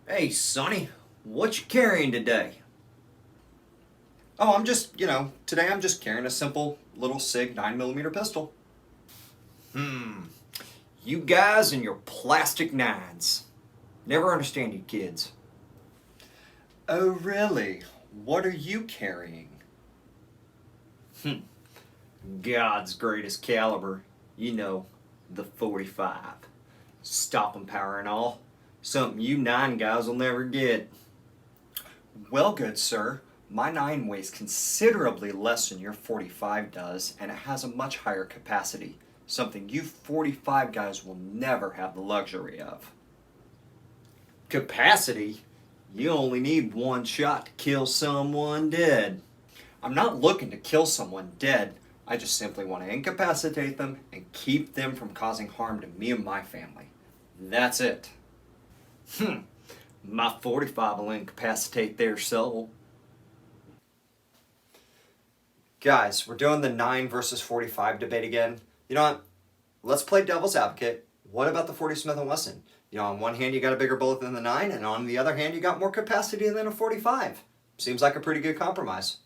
Hey, Sonny, what you carrying today? Oh, today I'm just carrying a simple little SIG 9mm pistol. You guys and your plastic nines. Never understand you kids. Oh, really? What are you carrying? God's greatest caliber. You know, the 45. Stopping power and all. Something you 9 guys will never get. Well, good sir, my 9 weighs considerably less than your 45 does, and it has a much higher capacity, something you 45 guys will never have the luxury of. Capacity? You only need one shot to kill someone dead. I'm not looking to kill someone dead. I just simply want to incapacitate them and keep them from causing harm to me and my family. That's it. My 45 will incapacitate their soul. Guys, we're doing the 9 versus 45 debate again. You know what? Let's play devil's advocate. What about the 40 Smith & Wesson? You know, on one hand you got a bigger bullet than the 9, and on the other hand you got more capacity than a 45. Seems like a pretty good compromise.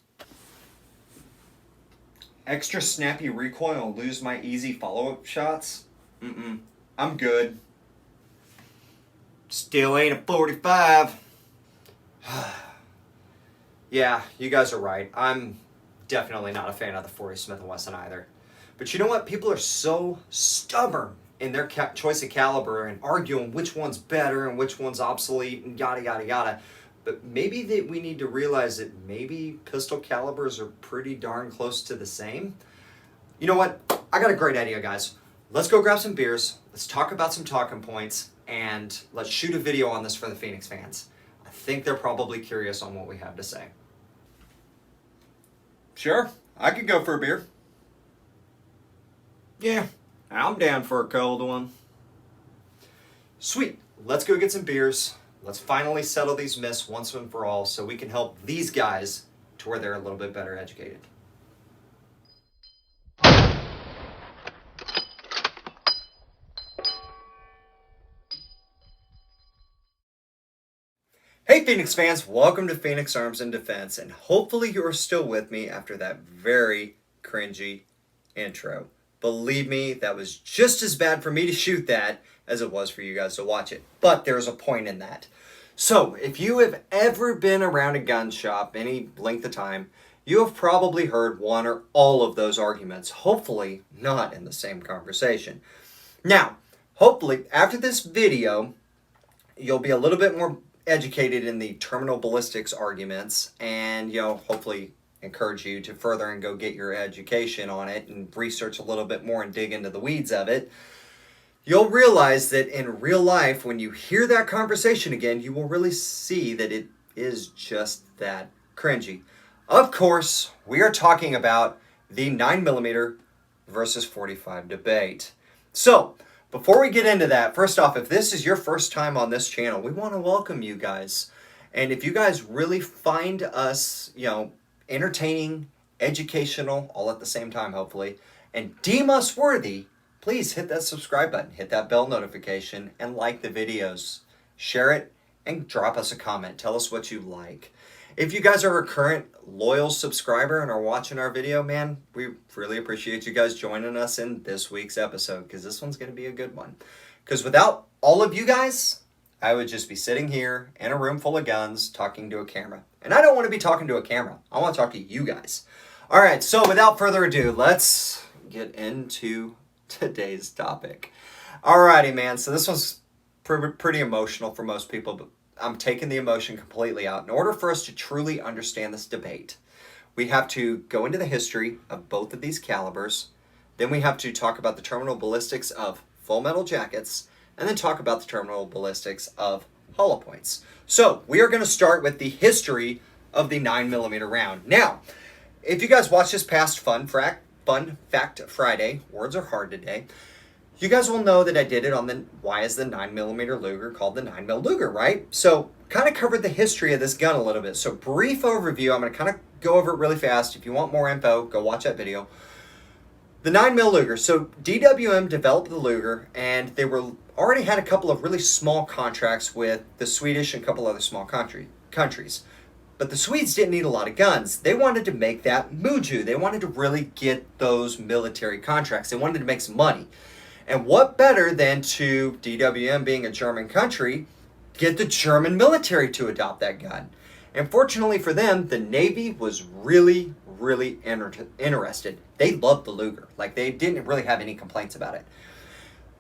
Extra snappy recoil and lose my easy follow-up shots? I'm good. Still ain't a 45. Yeah, you guys are right. I'm definitely not a fan of the 40 Smith & Wesson either. But you know what? People are so stubborn in their choice of caliber and arguing which one's better and which one's obsolete and yada, yada, yada. But maybe that we need to realize that maybe pistol calibers are pretty darn close to the same. You know what? I got a great idea, guys. Let's go grab some beers. Let's talk about some talking points. And let's shoot a video on this for the Phoenix fans. I think they're probably curious on what we have to say. Sure, I could go for a beer. Yeah, I'm down for a cold one. Sweet, let's go get some beers. Let's finally settle these myths once and for all so we can help these guys to where they're a little bit better educated. Hey Phoenix fans, welcome to Phoenix Arms and Defense, and hopefully you are still with me after that very cringy intro. Believe me, that was just as bad for me to shoot that as it was for you guys to watch it. But there's a point in that. So, if you have ever been around a gun shop any length of time, you have probably heard one or all of those arguments, hopefully not in the same conversation. Now, hopefully after this video, you'll be a little bit more educated in the terminal ballistics arguments, and hopefully encourage you to further and go get your education on it and research a little bit more and dig into the weeds of it. You'll realize that in real life, when you hear that conversation again, you will really see that it is just that cringy. Of course, we are talking about the 9mm versus 45 debate. So, before we get into that, first off, if this is your first time on this channel, we want to welcome you guys. And if you guys really find us, entertaining, educational, all at the same time, hopefully, and deem us worthy, please hit that subscribe button, hit that bell notification, and like the videos. Share it, and drop us a comment. Tell us what you like. If you guys are a current loyal subscriber and are watching our video, man, we really appreciate you guys joining us in this week's episode, because this one's going to be a good one. Because without all of you guys, I would just be sitting here in a room full of guns talking to a camera. And I don't want to be talking to a camera. I want to talk to you guys. All right, so without further ado, let's get into today's topic. Alrighty, man. So this one's pretty emotional for most people, but I'm taking the emotion completely out. In order for us to truly understand this debate, we have to go into the history of both of these calibers. Then we have to talk about the terminal ballistics of full metal jackets, and then talk about the terminal ballistics of hollow points. So we are going to start with the history of the 9mm round. Now, if you guys watched this past Fun Fact Friday, words are hard today, you guys will know that I did it on the why is the 9mm Luger called the 9mm Luger, right? So kind of covered the history of this gun a little bit. So brief overview, I'm going to kind of go over it really fast. If you want more info, go watch that video. The 9mm Luger. So DWM developed the Luger, and they were already had a couple of really small contracts with the Swedish and a couple other small countries. But the Swedes didn't need a lot of guns. They wanted to make that muju. They wanted to really get those military contracts. They wanted to make some money. And what better than to, DWM being a German country, get the German military to adopt that gun? And fortunately for them, the Navy was really, really interested. They loved the Luger. Like, they didn't really have any complaints about it.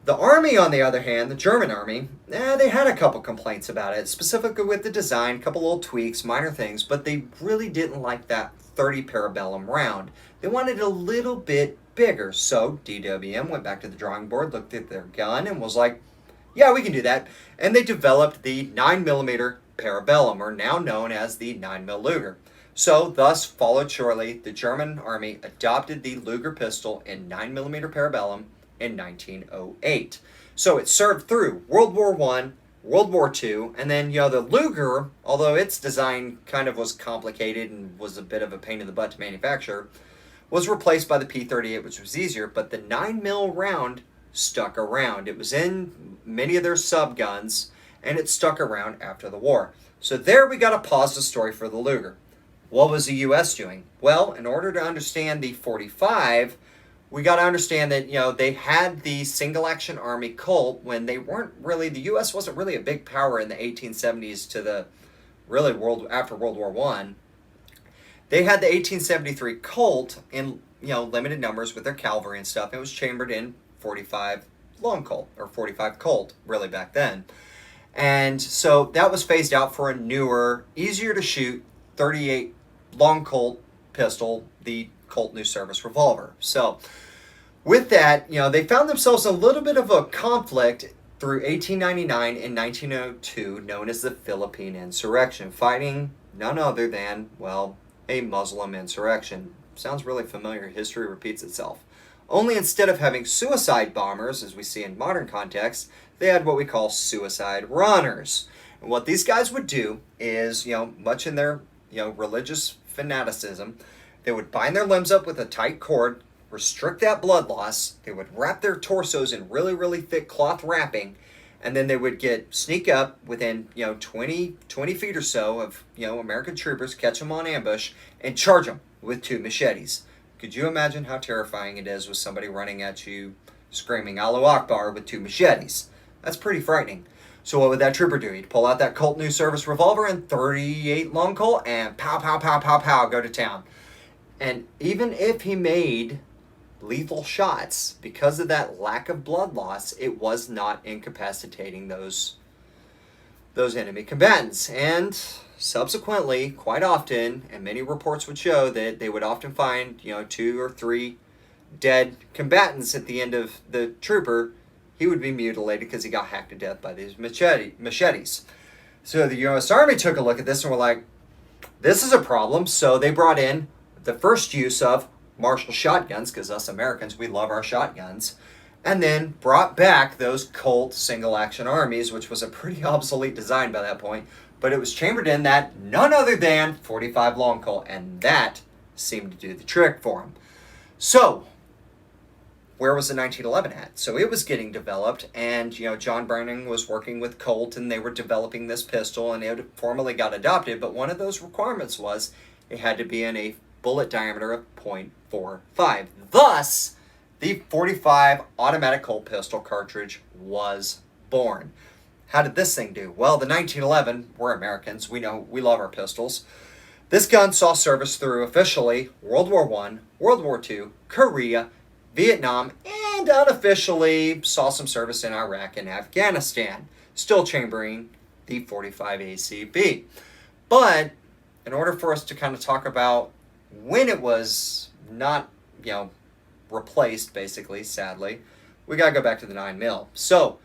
The Army, on the other hand, the German Army, they had a couple complaints about it, specifically with the design, a couple little tweaks, minor things, but they really didn't like that 30 parabellum round. They wanted it a little bit bigger, so DWM went back to the drawing board, looked at their gun, and was like, yeah, we can do that. And they developed the 9mm parabellum, or now known as the 9mm Luger. So, thus, followed shortly, the German Army adopted the Luger pistol in 9mm parabellum in 1908. So it served through World War I, World War II, and then, the Luger, although its design kind of was complicated and was a bit of a pain in the butt to manufacture, was replaced by the P-38, which was easier, but the 9mm round stuck around. It was in many of their sub-guns, and it stuck around after the war. So there we got to pause the story for the Luger. What was the U.S. doing? Well, in order to understand the 45, we got to understand that, they had the single-action Army Colt when they weren't really, the U.S. wasn't really a big power in the 1870s to the, really, after World War I. They had the 1873 Colt in, limited numbers with their cavalry and stuff. It was chambered in 45 long Colt, or 45 Colt, really, back then. And so that was phased out for a newer, easier to shoot 38 long Colt pistol, the Colt New Service Revolver. So with that, they found themselves in a little bit of a conflict through 1899 and 1902, known as the Philippine Insurrection, fighting none other than, a Muslim insurrection. Sounds really familiar. History repeats itself. Only instead of having suicide bombers, as we see in modern context, they had what we call suicide runners. And what these guys would do is, much in their, religious fanaticism, they would bind their limbs up with a tight cord, restrict that blood loss, they would wrap their torsos in really, really thick cloth wrapping, and then they would sneak up within, 20 feet or so of, American troopers, catch them on ambush, and charge them with 2 machetes. Could you imagine how terrifying it is with somebody running at you, screaming Allahu Akbar with 2 machetes? That's pretty frightening. So what would that trooper do? He'd pull out that Colt New Service Revolver and 38 long Colt and pow, pow, pow, pow, pow, go to town. And even if he made lethal shots, because of that lack of blood loss, it was not incapacitating those enemy combatants. And subsequently, quite often, and many reports would show that they would often find, 2 or 3 dead combatants at the end of the trooper. He would be mutilated because he got hacked to death by these machetes. So the U.S. Army took a look at this and were like, this is a problem. So they brought in the first use of Marshall shotguns, because us Americans, we love our shotguns, and then brought back those Colt single-action armies, which was a pretty obsolete design by that point, but it was chambered in that none other than 45 long Colt, and that seemed to do the trick for them. So, where was the 1911 at? So it was getting developed, and John Browning was working with Colt, and they were developing this pistol, and it formally got adopted. But one of those requirements was it had to be in a bullet diameter of .45. Thus, the 45 automatic Colt pistol cartridge was born. How did this thing do? Well, the 1911, we're Americans, we know we love our pistols. This gun saw service through officially World War I, World War II, Korea, Vietnam, and unofficially saw some service in Iraq and Afghanistan, still chambering the 45 ACP. But in order for us to kind of talk about when it was not, replaced, basically, sadly, we got to go back to the 9mm. So,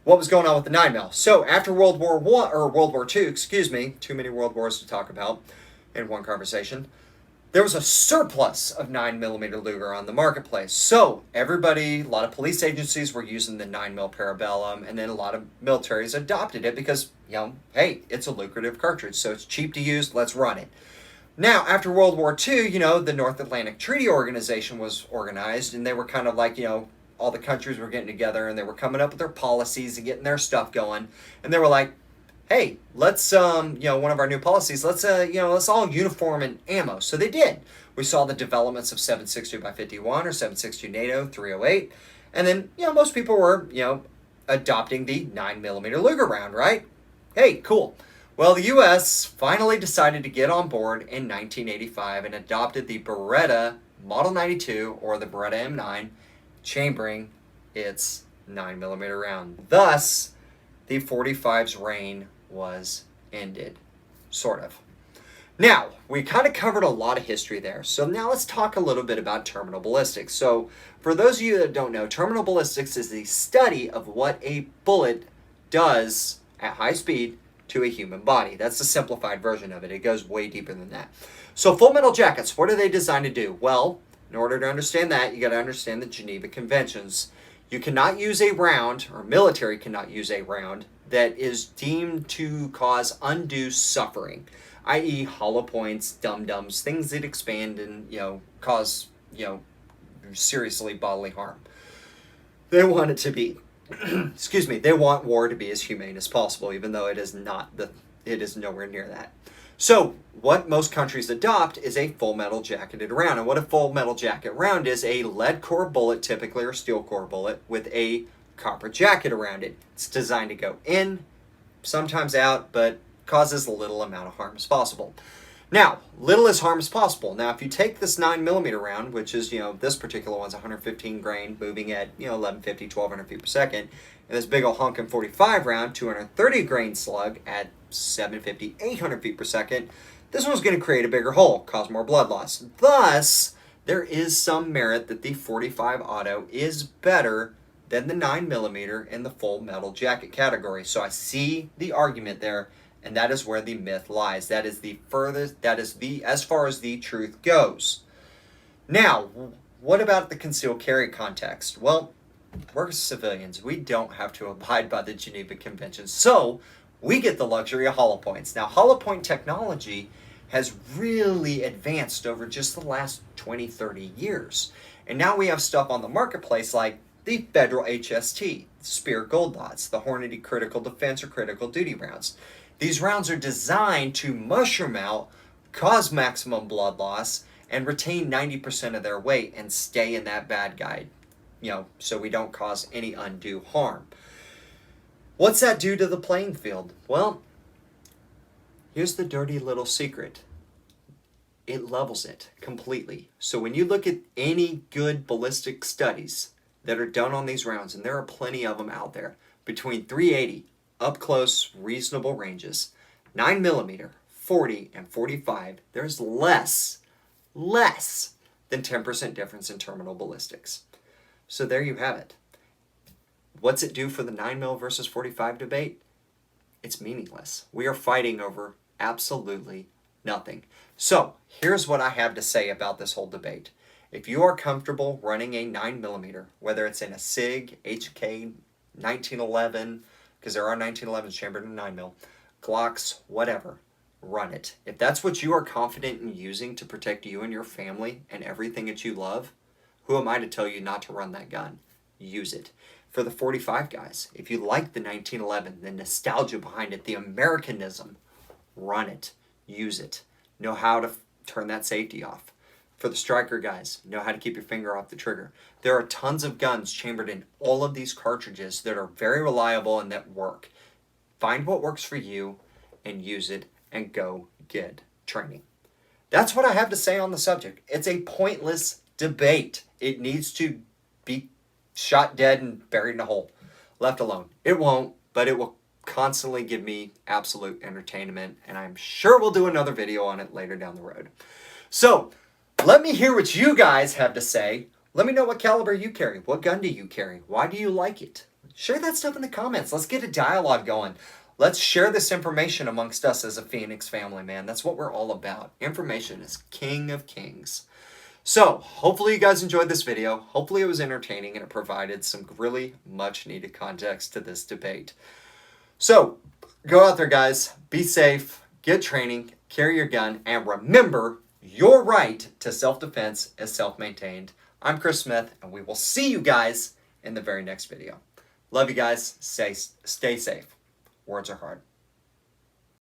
what was going on with the 9mm? So, after World War II, too many world wars to talk about in one conversation, there was a surplus of 9mm Luger on the marketplace. So, everybody, a lot of police agencies were using the 9mm Parabellum, and then a lot of militaries adopted it because, hey, it's a lucrative cartridge, so it's cheap to use, let's run it. Now, after World War II, the North Atlantic Treaty Organization was organized, and they were kind of like, all the countries were getting together and they were coming up with their policies and getting their stuff going. And they were like, hey, let's, one of our new policies, let's all uniform in ammo. So they did. We saw the developments of 7.62 by 51 or 7.62 NATO 308. And then, most people were, adopting the 9mm Luger round, right? Hey, cool. Well, the U.S. finally decided to get on board in 1985 and adopted the Beretta Model 92, or the Beretta M9, chambering its 9mm round. Thus, the 45's reign was ended. Sort of. Now, we kind of covered a lot of history there, so now let's talk a little bit about terminal ballistics. So, for those of you that don't know, terminal ballistics is the study of what a bullet does at high speed to a human body. That's the simplified version of it. It goes way deeper than that. So, full metal jackets, what are they designed to do? Well, in order to understand that, you got to understand the Geneva Conventions. You cannot use a round, or military cannot use a round, that is deemed to cause undue suffering, i.e. hollow points, dum-dums, things that expand and, cause, seriously bodily harm. They want it to be, they want war to be as humane as possible, even though it is nowhere near that. So, what most countries adopt is a full metal jacketed round. And what a full metal jacket round is, a lead core bullet, typically, or steel core bullet, with a copper jacket around it. It's designed to go in, sometimes out, but causes a little amount of harm as possible. Now, little as harm as possible. Now, if you take this 9mm round, which is, this particular one's 115 grain, moving at, 1150, 1200 feet per second, and this big old honkin' 45 round, 230 grain slug at 750, 800 feet per second, this one's going to create a bigger hole, cause more blood loss. Thus, there is some merit that the 45 auto is better than the 9mm in the full metal jacket category. So I see the argument there, and that is where the myth lies. That is as far as the truth goes. Now, what about the concealed carry context? Well, we're civilians. We don't have to abide by the Geneva Convention. So, we get the luxury of hollow points. Now, hollow point technology has really advanced over just the last 20, 30 years. And now we have stuff on the marketplace like the Federal HST, Spear Gold Dots, the Hornady Critical Defense or Critical Duty rounds. These rounds are designed to mushroom out, cause maximum blood loss, and retain 90% of their weight and stay in that bad guy, so we don't cause any undue harm. What's that do to the playing field? Well, here's the dirty little secret. It levels it completely. So when you look at any good ballistic studies that are done on these rounds, and there are plenty of them out there, between 380 up close, reasonable ranges, 9mm, 40, and 45, there's less than 10% difference in terminal ballistics. So there you have it. What's it do for the 9mm versus 45 debate? It's meaningless. We are fighting over absolutely nothing. So here's what I have to say about this whole debate. If you are comfortable running a 9mm, whether it's in a SIG, HK, 1911, because there are 1911s chambered in 9mm, Glocks, whatever, run it. If that's what you are confident in using to protect you and your family and everything that you love, who am I to tell you not to run that gun? Use it. For the 45 guys, if you like the 1911, the nostalgia behind it, the Americanism, run it. Use it. Know how to turn that safety off. For the striker guys, know how to keep your finger off the trigger. There are tons of guns chambered in all of these cartridges that are very reliable and that work. Find what works for you and use it, and go get training. That's what I have to say on the subject. It's a pointless debate. It needs to be shot dead and buried in a hole. Left alone. It won't, but it will constantly give me absolute entertainment, and I'm sure we'll do another video on it later down the road. So, let me hear what you guys have to say. Let me know what caliber you carry. What gun do you carry? Why do you like it? Share that stuff in the comments. Let's get a dialogue going. Let's share this information amongst us as a Phoenix family, man. That's what we're all about. Information is king of kings. So, hopefully you guys enjoyed this video. Hopefully it was entertaining and it provided some really much needed context to this debate. So, go out there, guys. Be safe. Get training. Carry your gun. And remember, your right to self-defense is self-maintained. I'm Chris Smith, and we will see you guys in the very next video. Love you guys. Stay safe. Words are hard.